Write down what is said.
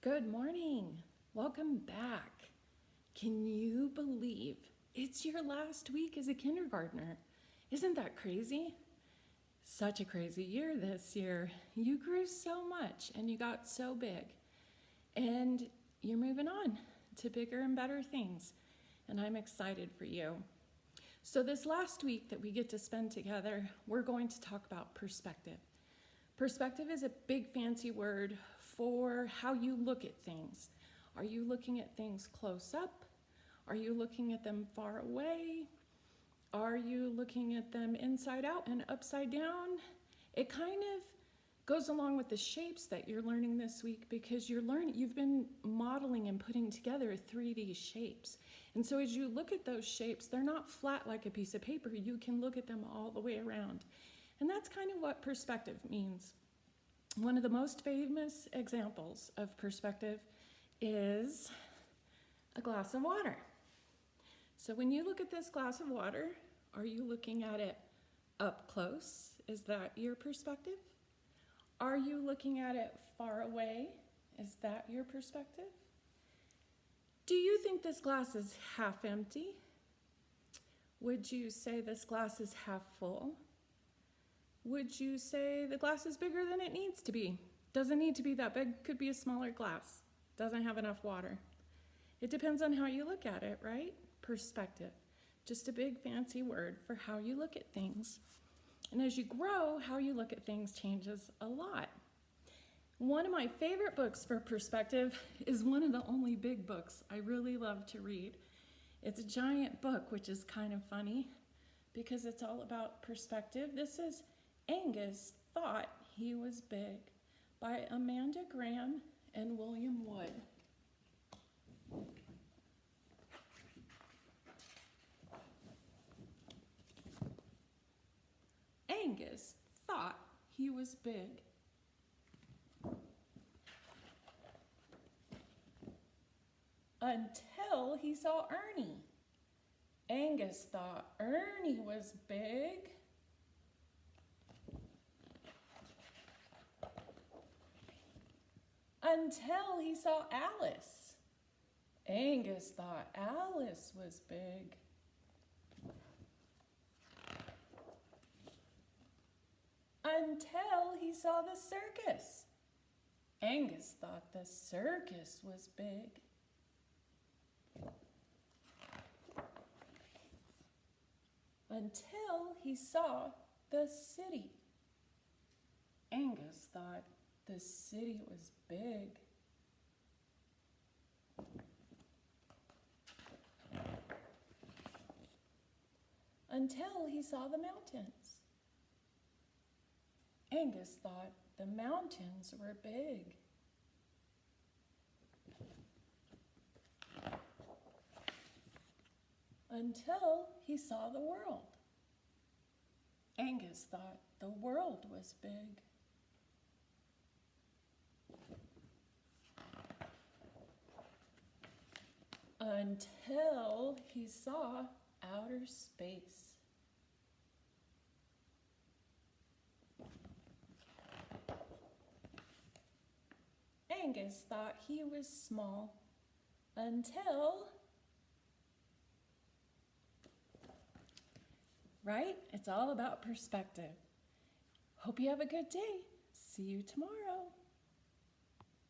Good morning. Welcome back. Can you believe it's your last week as a kindergartner? Isn't that crazy? Such a crazy year this year. You grew so much and you got so big. And you're moving on to bigger and better things. And I'm excited for you. So this last week that we get to spend together, we're going to talk about perspective. Perspective is a big fancy word for how you look at things. Are you looking at things close up? Are you looking at them far away? Are you looking at them inside out and upside down? It kind of goes along with the shapes that you're learning this week because you've been modeling and putting together 3D shapes. And so as you look at those shapes, they're not flat like a piece of paper. You can look at them all the way around. And that's kind of what perspective means. One of the most famous examples of perspective is a glass of water. So when you look at this glass of water, are you looking at it up close? Is that your perspective? Are you looking at it far away? Is that your perspective? Do you think this glass is half empty? Would you say this glass is half full? Would you say the glass is bigger than it needs to be? Doesn't need to be that big, could be a smaller glass. Doesn't have enough water. It depends on how you look at it, right? Perspective. Just a big fancy word for how you look at things. And as you grow, how you look at things changes a lot. One of my favorite books for perspective is one of the only big books I really love to read. It's a giant book, which is kind of funny because it's all about perspective. This is Angus Thought He Was Big by Amanda Graham and William Wood. Angus thought he was big. Until he saw Ernie. Angus thought Ernie was big. Until he saw Alice. Angus thought Alice was big. Until he saw the circus. Angus thought the circus was big. Until he saw the city. Angus thought the city was big. Until he saw the mountains. Angus thought the mountains were big. Until he saw the world. Angus thought the world was big. Until he saw outer space. Angus thought he was small until, right? It's all about perspective. Hope you have a good day. See you tomorrow.